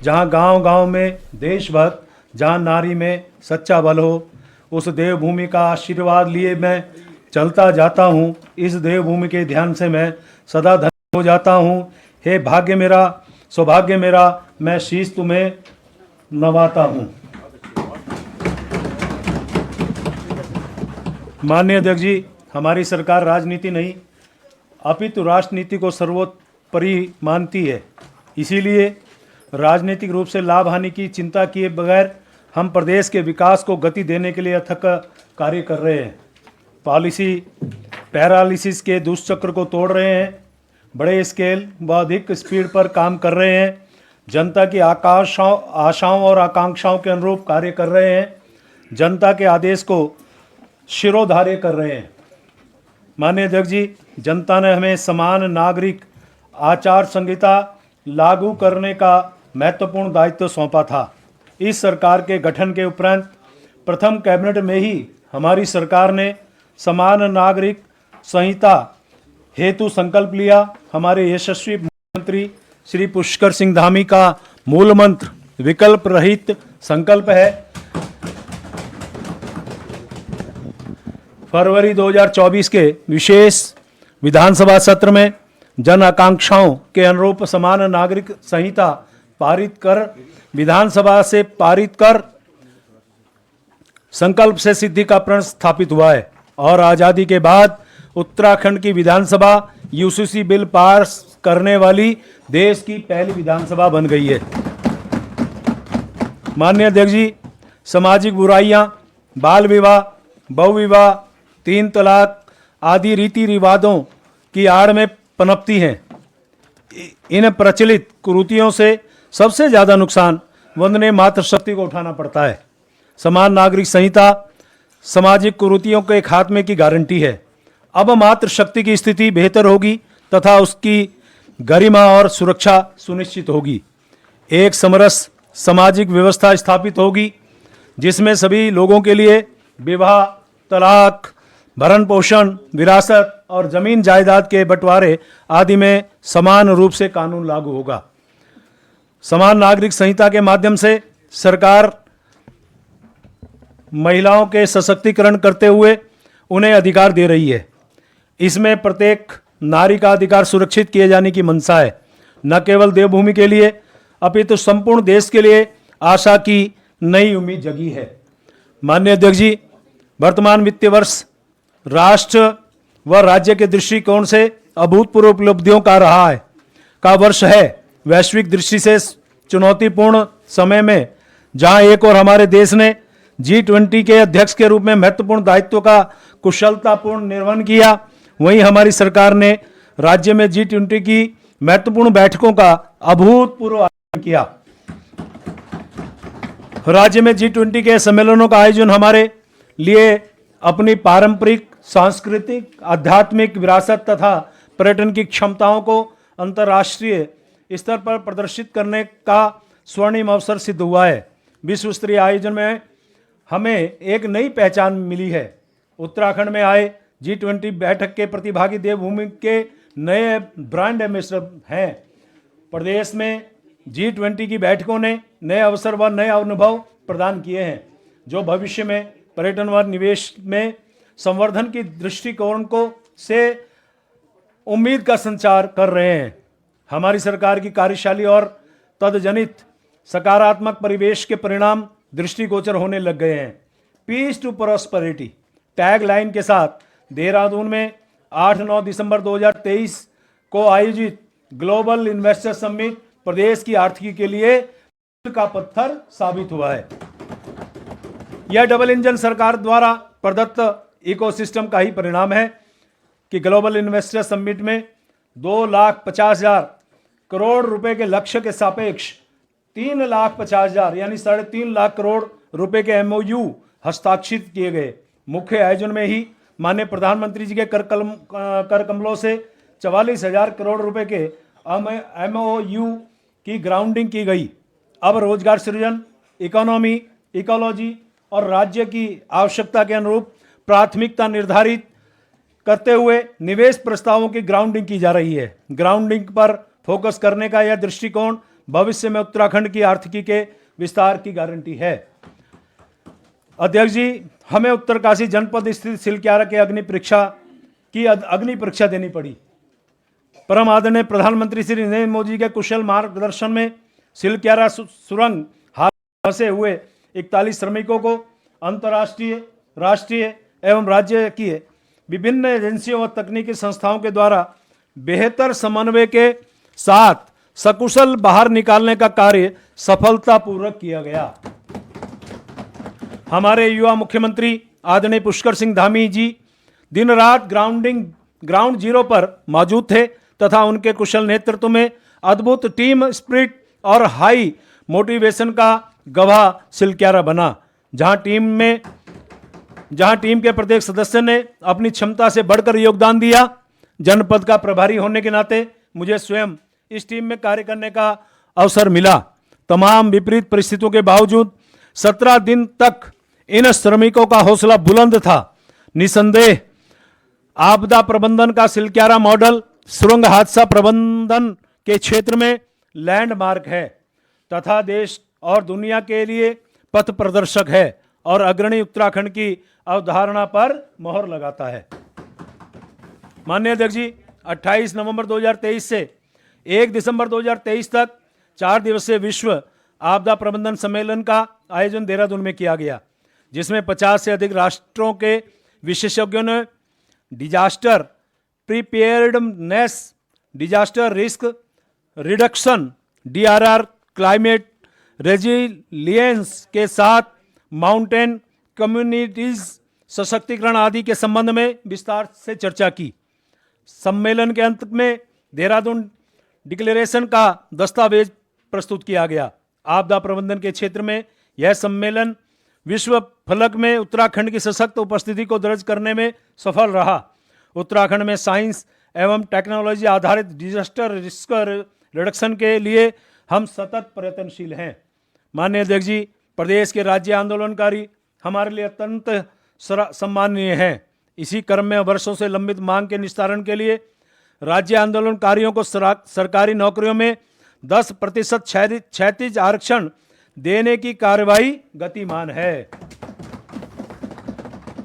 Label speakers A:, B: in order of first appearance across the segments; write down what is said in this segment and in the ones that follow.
A: जहाँ गांव-गांव में देशभक्त, जहाँ नारी में सच्चा बल हो, उस देवभूमि का आशीर्वाद लिए मैं चलता जाता हूँ। इस देवभूमि के ध्यान से मैं सदा धन्य हो जाता हूँ। हे भाग्य मेरा, सौभाग्य मेरा, मैं शीश तुम्हें नवाता हूँ। माननीय अध्यक्ष जी, हमारी सरकार राजनीति नहीं अपितु राष्ट्रनीति को सर्वोपरि मानती है। इसीलिए राजनीतिक रूप से लाभ हानि की चिंता किए बगैर हम प्रदेश के विकास को गति देने के लिए अथक कार्य कर रहे हैं। पॉलिसी पैरालिसिस के दुष्चक्र को तोड़ रहे हैं। बड़े स्केल व अधिक स्पीड पर काम कर रहे हैं। जनता की आशाओं और आकांक्षाओं के अनुरूप कार्य कर रहे हैं। जनता के आदेश को शिरोधार्य कर रहे हैं। माननीय अध्यक्ष जी, जनता ने हमें समान नागरिक आचार संहिता लागू करने का महत्वपूर्ण दायित्व सौंपा था। इस सरकार के गठन के उपरांत प्रथम कैबिनेट में ही हमारी सरकार ने समान नागरिक संहिता हेतु संकल्प लिया। हमारे यशस्वी मुख्यमंत्री श्री पुष्कर सिंह धामी का मूल मंत्र विकल्प रहित संकल्प है। फरवरी 2024 के विशेष विधानसभा सत्र में जन आकांक्षाओं के अनुरूप समान नागरिक संहिता पारित कर विधानसभा से पारित कर संकल्प से सिद्धि का प्रण स्थापित हुआ है और आज़ादी के बाद उत्तराखंड की विधानसभा यूसीसी बिल पास करने वाली देश की पहली विधानसभा बन गई है। माननीय अध्यक्ष जी, सामाजिक बुराइयां, बाल विवाह, बहुविवाह, 3 तलाक आदि रीति रिवाजों की आड़ में पनपती हैं। इन प्रचलित कुरीतियों से सबसे ज़्यादा नुकसान वंदनीय मातृशक्ति को उठाना पड़ता है। समान नागरिक संहिता सामाजिक कुरीतियों के खात्मे की गारंटी है। अब मातृशक्ति की स्थिति बेहतर होगी तथा उसकी गरिमा और सुरक्षा सुनिश्चित होगी। एक समरस सामाजिक व्यवस्था स्थापित होगी जिसमें सभी लोगों के लिए विवाह, तलाक, भरण पोषण, विरासत और जमीन जायदाद के बंटवारे आदि में समान रूप से कानून लागू होगा। समान नागरिक संहिता के माध्यम से सरकार महिलाओं के सशक्तिकरण करते हुए उन्हें अधिकार दे रही है। इसमें प्रत्येक नारी का अधिकार सुरक्षित किए जाने की मंशा है। न केवल देवभूमि के लिए अपितु संपूर्ण देश के लिए आशा की नई उम्मीद जगी है। माननीय अध्यक्ष जी, वर्तमान वित्तीय वर्ष राष्ट्र व राज्य के दृष्टिकोण से अभूतपूर्व उपलब्धियों का वर्ष है। वैश्विक दृष्टि से चुनौतीपूर्ण समय में जहां एक और हमारे देश ने G20 के अध्यक्ष के रूप में महत्वपूर्ण दायित्व का कुशलतापूर्ण निर्वहन किया, वहीं हमारी सरकार ने राज्य में G20 की महत्वपूर्ण बैठकों का अभूतपूर्व आयोजन किया। राज्य में G20 के सम्मेलनों का आयोजन हमारे लिए अपनी पारंपरिक, सांस्कृतिक, आध्यात्मिक विरासत तथा पर्यटन की क्षमताओं को अंतर्राष्ट्रीय स्तर पर प्रदर्शित करने का स्वर्णिम अवसर सिद्ध हुआ है। विश्व स्तरीय आयोजन में हमें एक नई पहचान मिली है। उत्तराखंड में आए G20 बैठक के प्रतिभागी देवभूमि के नए ब्रांड एम्बेसडर हैं। प्रदेश में G20 की बैठकों ने नए अवसर व नए अनुभव प्रदान किए हैं जो भविष्य में पर्यटन व निवेश में संवर्धन की दृष्टिकोण को से उम्मीद का संचार कर रहे हैं। हमारी सरकार की कार्यशाली और तदजनित सकारात्मक परिवेश के परिणाम दृष्टिगोचर होने लग गए हैं। Peace to prosperity tag line के साथ देहरादून में 8-9 दिसंबर 2023 को आयोजित ग्लोबल इन्वेस्टर समिट प्रदेश की आर्थिकी के लिए का पत्थर साबित हुआ है। यह डबल इंजन सरकार द्वारा प्रदत्त इकोसिस्टम का ही परिणाम है कि ग्लोबल इन्वेस्टर समिट में 2,50,000 करोड़ रुपए के लक्ष्य के सापेक्ष 3,50,000 यानी 3.5 लाख करोड़ रुपए के MOU हस्ताक्षरित किए गए। मुख्य आयोजन में ही माननीय प्रधानमंत्री जी के कर कमलों से 44,000 करोड़ रुपए के MOU की ग्राउंडिंग की गई। अब रोजगार सृजन, इकोनॉमी, इकोलॉजी और राज्य की आवश्यकता के अनुरूप प्राथमिकता निर्धारित करते हुए निवेश प्रस्तावों की ग्राउंडिंग की जा रही है। ग्राउंडिंग पर फोकस करने का यह दृष्टिकोण भविष्य में उत्तराखंड की आर्थिकी के विस्तार की गारंटी है। अध्यक्ष जी, हमें उत्तरकाशी जनपद स्थित सिलक्यारा के अग्नि परीक्षा देनी पड़ी। परम आदरणीय प्रधानमंत्री श्री नरेंद्र मोदी जी के कुशल मार्गदर्शन में सिलक्यारा सुरंग हाल फंसे हुए 41 श्रमिकों को अंतर्राष्ट्रीय, राष्ट्रीय एवं राज्य की विभिन्न एजेंसियों व तकनीकी संस्थाओं के द्वारा बेहतर समन्वय के साथ सकुशल बाहर निकालने का कार्य सफलतापूर्वक किया गया। हमारे युवा मुख्यमंत्री आदरणीय पुष्कर सिंह धामी जी दिन रात ग्राउंड जीरो पर मौजूद थे तथा उनके कुशल नेतृत्व में अद्भुत टीम स्पिरिट और हाई मोटिवेशन का गवाह सिलक्यारा बना, जहां टीम के प्रत्येक सदस्य ने अपनी क्षमता से बढ़कर योगदान दिया। जनपद का प्रभारी होने के नाते मुझे स्वयं इस टीम में कार्य करने का अवसर मिला। तमाम विपरीत परिस्थितियों के बावजूद 17 दिन तक इन श्रमिकों का हौसला बुलंद था। निसंदेह आपदा प्रबंधन का सिलक्यारा मॉडल सुरंग हादसा प्रबंधन के क्षेत्र में लैंडमार्क है तथा देश और दुनिया के लिए पथ प्रदर्शक है और अग्रणी उत्तराखंड की अवधारणा पर मोहर लगाता है। माननीय अध्यक्ष जी, 28 नवंबर 2023 से 1 दिसंबर 2023 तक 4 दिवसीय विश्व आपदा प्रबंधन सम्मेलन का आयोजन देहरादून में किया गया, जिसमें 50 से अधिक राष्ट्रों के विशेषज्ञों ने disaster preparedness, disaster risk reduction DRR, climate resilience के साथ माउंटेन कम्युनिटीज सशक्तिकरण आदि के संबंध में विस्तार से चर्चा की। सम्मेलन के अंत में देहरादून डिक्लेरेशन का दस्तावेज प्रस्तुत किया गया। आपदा प्रबंधन के क्षेत्र में यह सम्मेलन विश्व फलक में उत्तराखंड की सशक्त उपस्थिति को दर्ज करने में सफल रहा। उत्तराखंड में साइंस एवं टेक्नोलॉजी आधारित डिजास्टर रिस्क रिडक्शन के लिए हम सतत प्रयत्नशील हैं। माननीय अध्यक्ष जी, प्रदेश के राज्य आंदोलनकारी हमारे लिए अत्यंत सम्माननीय हैं। इसी क्रम में वर्षों से लंबित मांग के निस्तारण के लिए राज्य आंदोलनकारियों को सरकारी नौकरियों में 10% क्षैतिज आरक्षण देने की कार्रवाई गतिमान है।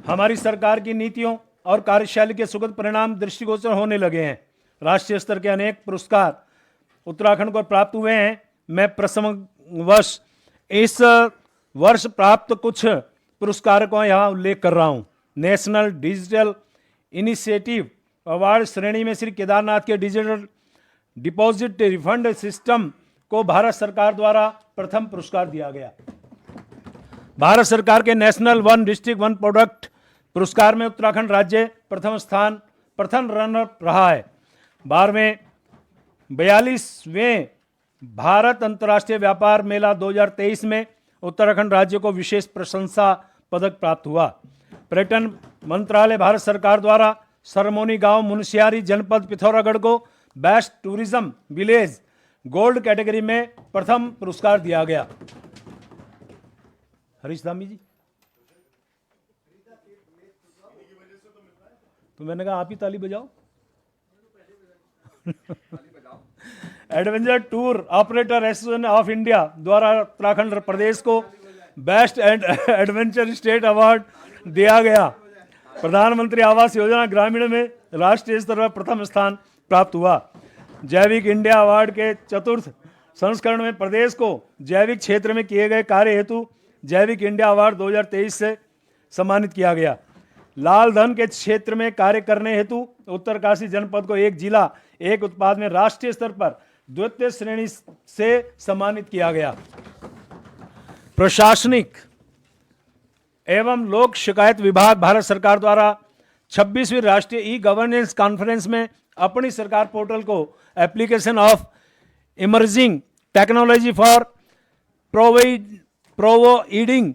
A: हमारी सरकार की नीतियों और कार्यशैली के सुखद परिणाम दृष्टिगोचर होने लगे हैं। राष्ट्रीय स्तर के अनेक पुरस्कार उत्तराखंड को प्राप्त हुए हैं। मैं प्रसंगवश इस वर्ष प्राप्त कुछ पुरस्कारों का यहाँ उल्लेख कर रहा हूँ। नेशनल डिजिटल इनिशिएटिव अवार्ड श्रेणी में श्री केदारनाथ के डिजिटल डिपॉजिट रिफंड सिस्टम को भारत सरकार द्वारा प्रथम पुरस्कार दिया गया। भारत सरकार के national one district one product पुरस्कार में उत्तराखंड राज्य प्रथम रनर रहा है। 42वें भारत अंतर्राष्ट्रीय व्यापार मेला 2023 में उत्तराखंड राज्य को विशेष प्रशंसा पदक प्राप्त हुआ। पर्यटन मंत्रालय भारत सरकार द्वारा सरमोनी गांव मुनस्यारी जनपद पिथौरागढ़ को best tourism village gold category में प्रथम पुरस्कार दिया गया। हरीश धामी जी, तो मैंने कहा आप ही ताली बजाओ। Adventure tour operator association of India द्वारा उत्तराखंड प्रदेश को बेस्ट एडवेंचर स्टेट अवार्ड दिया गया। प्रधानमंत्री आवास योजना ग्रामीण में राष्ट्रीय स्तर पर प्रथम स्थान प्राप्त हुआ। जैविक इंडिया अवार्ड के चतुर्थ संस्करण में प्रदेश को जैविक क्षेत्र में किए गए कार्य हेतु जैविक इंडिया अवार्ड 2023 से सम्मानित किया गया। लाल धन के क्षेत्र में कार्य करने हेतु उत्तरकाशी जनपद को एक जिला एक उत्पाद में राष्ट्रीय स्तर पर द्वितीय श्रेणी से सम्मानित किया गया। प्रशासनिक एवं लोक शिकायत विभाग भारत सरकार द्वारा 26वीं राष्ट्रीय ई गवर्नेंस कॉन्फ्रेंस में अपनी सरकार पोर्टल को application of emerging technology for providing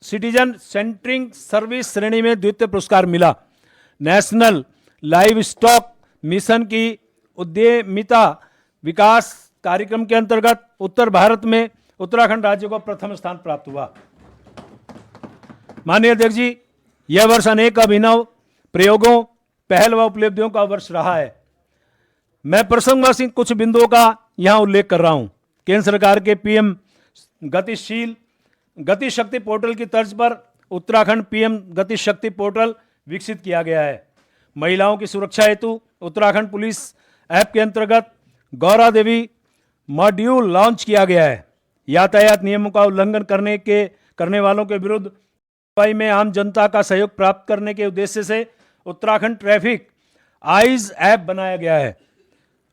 A: citizen centring service श्रेणी में द्वितीय पुरस्कार मिला। नेशनल लाइव स्टॉक मिशन की उद्यमिता विकास कार्यक्रम के अंतर्गत उत्तर भारत में उत्तराखंड राज्य को प्रथम स्थान प्राप्त हुआ। माननीय अध्यक्ष जी, यह वर्ष अनेक अभिनव प्रयोगों, पहल व उपलब्धियों का वर्ष रहा है। मैं प्रसंगवश इन कुछ बिंदुओं का यहां उल्लेख कर रहा हूं। केंद्र सरकार के पीएम गति शक्ति पोर्टल की तर्ज पर उत्तराखंड पीएम गति शक्ति पोर्टल विकसित किया गया है। महिलाओं की सुरक्षा हेतु उत्तराखंड पुलिस ऐप के अंतर्गत गौरा देवी मॉड्यूल लॉन्च किया गया है। यातायात नियमों का उल्लंघन करने वालों के विरुद्ध कार्रवाई में आम जनता का सहयोग प्राप्त करने के उद्देश्य से उत्तराखंड ट्रैफिक आइज ऐप बनाया गया है।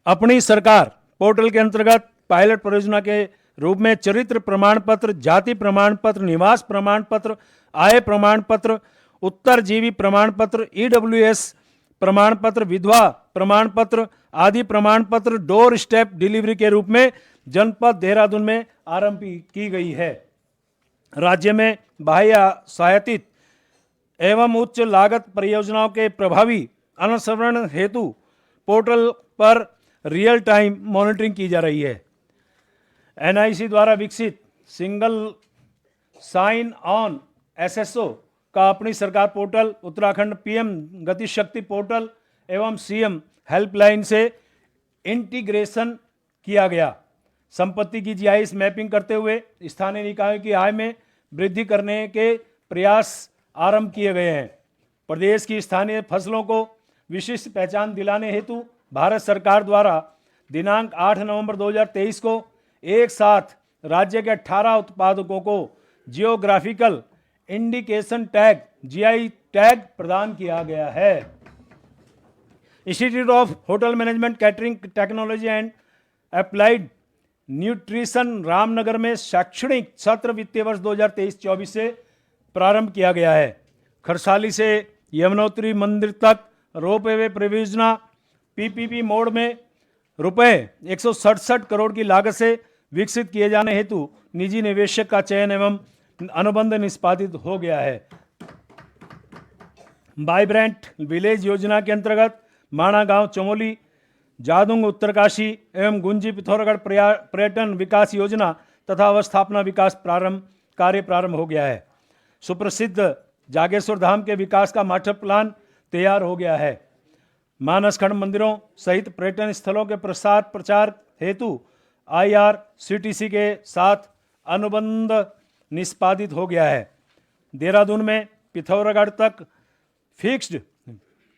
A: अपनी सरकार पोर्टल के अंतर्गत पायलट परियोजना के रूप में चरित्र प्रमाण पत्र, जाति प्रमाण पत्र, निवास प्रमाण पत्र, आय प्रमाण पत्र, उत्तरजीवी प्रमाण पत्र, ईडब्ल्यूएस प्रमाण पत्र, विधवा प्रमाण पत्र आदि प्रमाण पत्र डोर स्टेप डिलीवरी के रूप में जनपद देहरादून में आरंभ की गई है। राज्य में बाह्य सहायतित एवं उच्च लागत परियोजनाओं के प्रभावी अनुसरण हेतु पोर्टल पर रियल टाइम मॉनिटरिंग की जा रही है। एनआईसी द्वारा विकसित सिंगल साइन ऑन एसएसओ का अपनी सरकार पोर्टल, उत्तराखंड पीएम गति शक्ति पोर्टल एवं सीएम हेल्पलाइन से इंटीग्रेशन किया गया। संपत्ति की जीआईएस मैपिंग करते हुए स्थानीय निकायों की आय में वृद्धि करने के प्रयास आरंभ किए गए हैं। प्रदेश की स्थानीय फसलों को विशिष्ट पहचान दिलाने हेतु भारत सरकार द्वारा दिनांक 8 नवंबर 2023 को एक साथ राज्य के 18 उत्पादकों को geographical indication tag GI tag प्रदान किया गया है। Institute of hotel management, catering technology and applied nutrition Ramnagar में शैक्षणिक सत्र वित्तीय वर्ष 2023-24 से प्रारंभ किया गया है। खरसाली से यमुनोत्री मंदिर तक रोपवे परियोजना पीपीपी मोड में रुपए 167 करोड़ की लागत से विकसित किए जाने हेतु निजी निवेशक का चयन एवं अनुबंध निष्पादित हो गया है। वाइब्रेंट विलेज योजना के अंतर्गत माणा गांव चमोली, जादुंग उत्तरकाशी एवं गुंजी पिथौरागढ़ पर्यटन विकास योजना तथा अवस्थापना विकास कार्य प्रारंभ हो गया है। सुप्रसिद्ध जागेश्वर धाम के विकास का मास्टर प्लान तैयार हो गया है। मानसखंड मंदिरों सहित पर्यटन स्थलों के प्रसार प्रचार हेतु IRCTC के साथ अनुबंध निष्पादित हो गया है। देहरादून में पिथौरागढ़ तक फिक्स्ड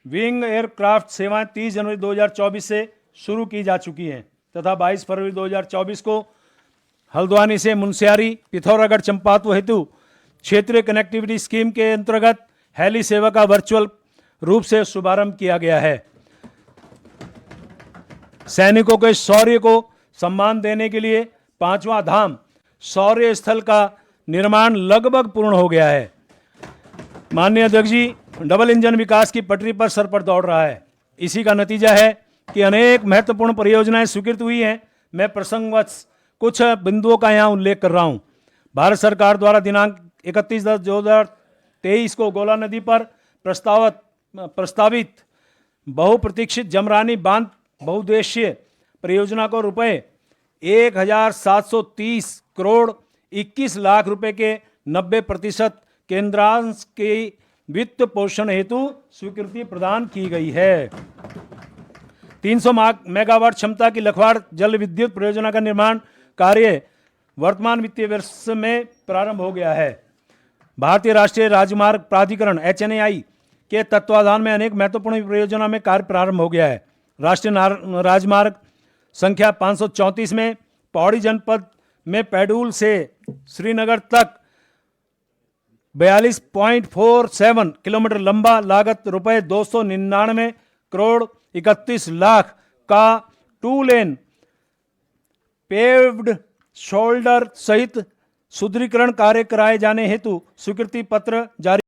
A: विंग एयरक्राफ्ट सेवाएं 30 जनवरी 2024 से शुरू की जा चुकी हैं तथा 22 फरवरी 2024 को हल्द्वानी से मुनस्यारी पिथौरागढ़ चंपावत हेतु क्षेत्रीय कनेक्टिविटी स्कीम के अंतर्गत हेली सेवा का वर्चुअल रूप से शुभारंभ किया गया है। सैनिकों के शौर्य को सम्मान देने के लिए 5वां धाम शौर्य स्थल का निर्माण लगभग पूर्ण हो गया है। माननीय अध्यक्ष जी, डबल इंजन विकास की पटरी पर सर पर दौड़ रहा है। इसी का नतीजा है कि अनेक महत्वपूर्ण परियोजनाएं स्वीकृत हुई हैं। मैं प्रसंगवश कुछ बिंदुओं का यहां उल्लेख कर रहा हूं। भारत सरकार द्वारा दिनांक 31/10/2023 को गोला नदी पर प्रस्तावित बहुप्रतीक्षित जमरानी बांध बहुउद्देशीय परियोजना को रुपए 1730 करोड़ 21 लाख रुपए के 90% केंद्रांश के वित्त पोषण हेतु स्वीकृति प्रदान की गई है। 300 मेगावाट क्षमता की लखवाड़ जल विद्युत परियोजना का निर्माण कार्य वर्तमान वित्तीय वर्ष में प्रारंभ हो गया है। भारतीय राष्ट्रीय राजमार्ग प्राधिकरण HNAI के तत्वाधान में अनेक महत्वपूर्ण परियोजना में कार्य प्रारंभ हो गया है। राष्ट्रीय राजमार्ग संख्या 534 में पौड़ी जनपद में पैडूल से श्रीनगर तक 42.47 किलोमीटर लंबा लागत रुपए 299 करोड़ 31 लाख का 2 लेन पेव्ड शोल्डर सहित सुदृढ़ीकरण कार्य कराए जाने हेतु स्वीकृति पत्र जारी